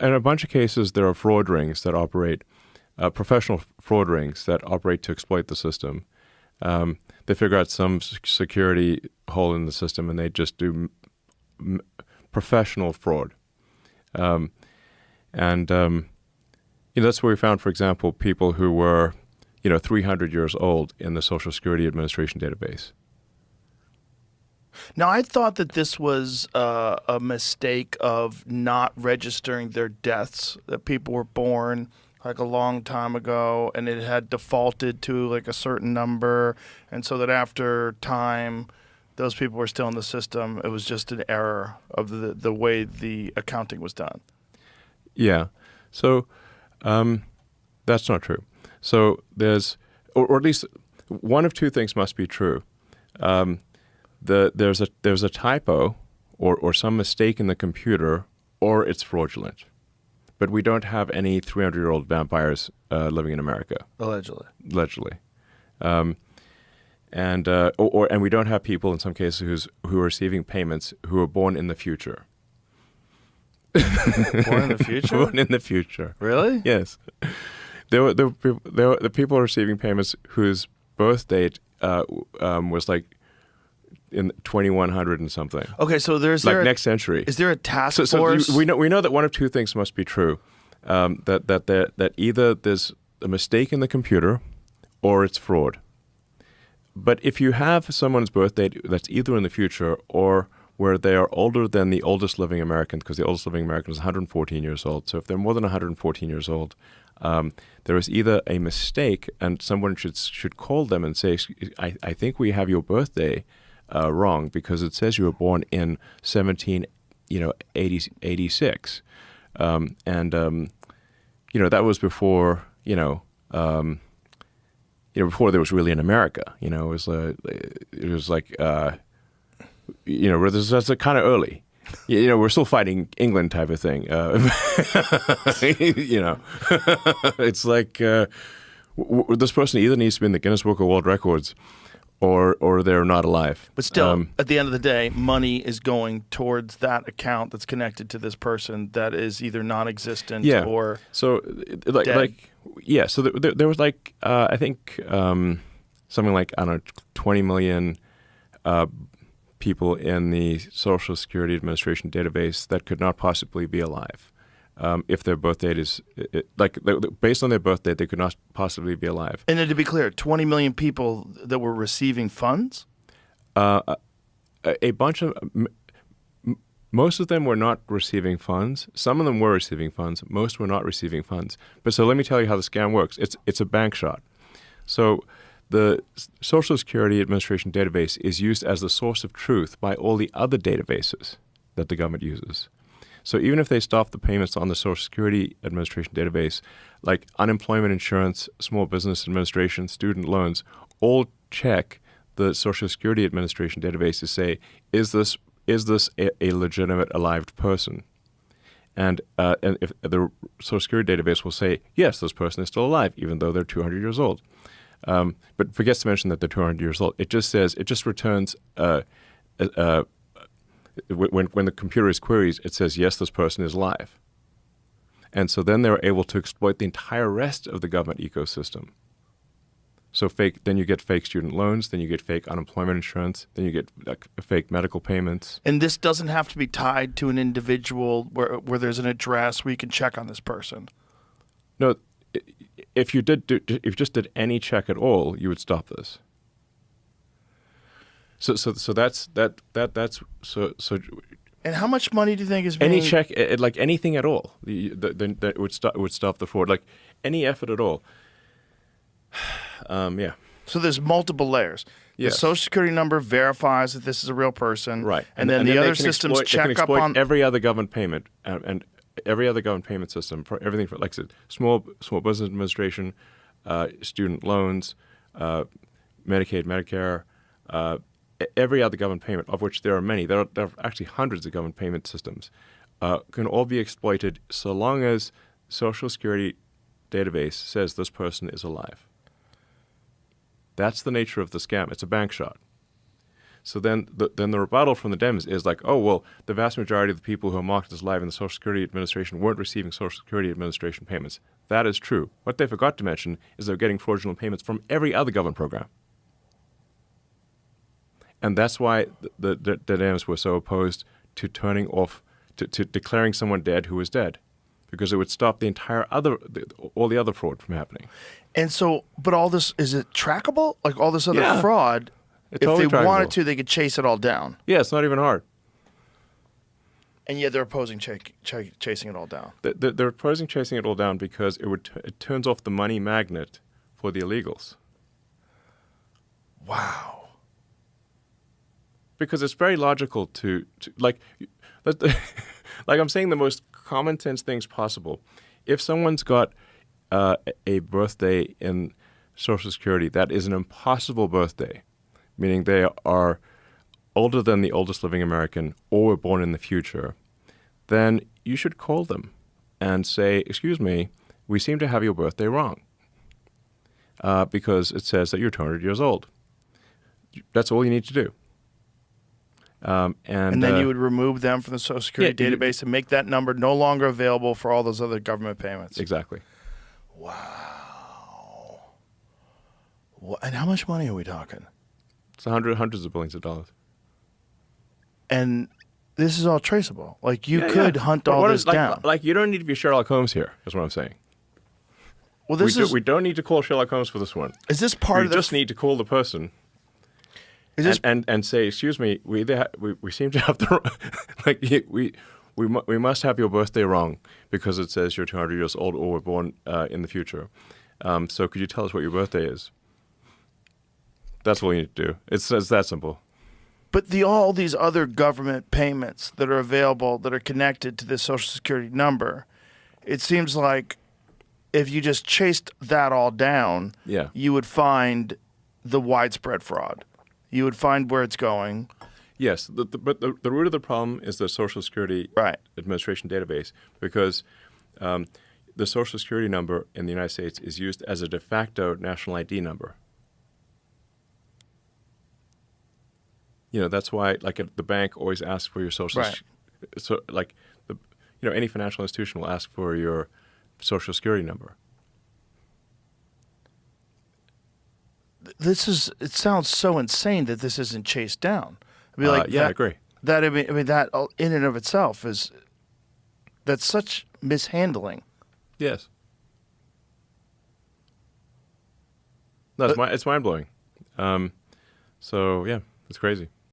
in a bunch of cases, there are fraud rings that operate, professional fraud rings that operate to exploit the system. They figure out some security hole in the system, and they just do professional fraud. That's where we found, for example, people who were, 300 years old in the Social Security Administration database. Now, I thought that this was a mistake of not registering their deaths, that people were born like a long time ago and it had defaulted to like a certain number, and so that after time, those people were still in the system. It was just an error of the way the accounting was done. Yeah. So that's not true. So there's, or at least one of two things must be true. There's a typo or some mistake in the computer, or it's fraudulent. But we don't have any 300-year-old vampires living in America. Allegedly. And we don't have people in some cases who are receiving payments who are born in the future. Born in the future? Born in the future. Really? Yes. The people are receiving payments whose birth date was like in 2100 and something. Okay, so next century. Is there a task force? So we know that one of two things must be true: that either there's a mistake in the computer, or it's fraud. But if you have someone's birth date that's either in the future or where they are older than the oldest living American, because the oldest living American is 114 years old. So if they're more than 114 years old, there is either a mistake, and someone should call them and say, I think we have your birthday wrong, because it says you were born in 86. That was before, before there was really an America. It was that's kind of early. We're still fighting England type of thing. It's like this person either needs to be in the Guinness Book of World Records, or they're not alive. But still, at the end of the day, money is going towards that account that's connected to this person that is either non-existent or so dead. So there was I think something like 20 million people in the Social Security Administration database that could not possibly be alive. If their birth date is based on their birth date, they could not possibly be alive. And then to be clear, 20 million people that were receiving funds? A bunch of most of them were not receiving funds. Some of them were receiving funds. Most were not receiving funds. But so let me tell you how the scam works. It's a bank shot. So the Social Security Administration database is used as the source of truth by all the other databases that the government uses. So even if they stop the payments on the Social Security Administration database, like unemployment insurance, small business administration, student loans, all check the Social Security Administration database to say, is this a legitimate alive person? And if the Social Security database will say, yes, this person is still alive, even though they're 200 years old. But forgets to mention that they're 200 years old. It just returns when the computer is queries, it says, yes, this person is alive. And so then they're able to exploit the entire rest of the government ecosystem. So then you get fake student loans, then you get fake unemployment insurance, then you get fake medical payments. And this doesn't have to be tied to an individual where there's an address where you can check on this person. No, if you just did any check at all, you would stop this. So that's. And how much money do you think is being... Any check, like anything at all, that would stop the fraud. Like any effort at all. Yeah. So there's multiple layers. Yes. The Social Security number verifies that this is a real person, right? And then the other systems check up on every other government payment and every other government payment system for everything, for, like I said, small business administration, student loans, Medicaid, Medicare. Every other government payment, of which there are many, there are actually hundreds of government payment systems, can all be exploited so long as Social Security database says this person is alive. That's the nature of the scam. It's a bank shot. So then the rebuttal from the Dems is like, oh, well, the vast majority of the people who are marked as live in the Social Security Administration weren't receiving Social Security Administration payments. That is true. What they forgot to mention is they're getting fraudulent payments from every other government program. And that's why the Dems were so opposed to turning off, to declaring someone dead who was dead, because it would stop the entire all the other fraud from happening. And so, but all this, is it trackable? Like all this other Yeah. fraud, It's if totally they wanted trackable. to, they could chase it all down. Yeah, it's not even hard. And yet they're opposing chasing it all down. They're opposing chasing it all down because it turns off the money magnet for the illegals. Wow. Because it's very logical to like I'm saying the most common sense things possible. If someone's got a birthday in Social Security that is an impossible birthday, meaning they are older than the oldest living American or were born in the future, then you should call them and say, excuse me, we seem to have your birthday wrong because it says that you're 200 years old. That's all you need to do. And then you would remove them from the Social Security yeah, database and make that number no longer available for all those other government payments. Exactly. Wow. And how much money are we talking? It's hundreds of billions of dollars. And this is all traceable. Like you could hunt all this down. Like you don't need to be Sherlock Holmes here, is what I'm saying. Well, We don't need to call Sherlock Holmes for this one. Is this part We of the? just need to call the person Is this and say, excuse me, we seem to have the like we must have your birthday wrong because it says you're 200 years old or were born in the future. So could you tell us what your birthday is? That's all you need to do. It's that simple. But all these other government payments that are available that are connected to this Social Security number, it seems like if you just chased that all down, Yeah. you would find the widespread fraud. You would find where it's going. Yes, but the root of the problem is the Social Security Right. Administration database because the Social Security number in the United States is used as a de facto national ID number. You know, that's why, like, the bank always asks for your social. Right. So, like, any financial institution will ask for your Social Security number. It sounds so insane that this isn't chased down. I mean, like I agree. That I mean that in and of itself that's such mishandling. Yes. No, it's mind blowing. So yeah, it's crazy.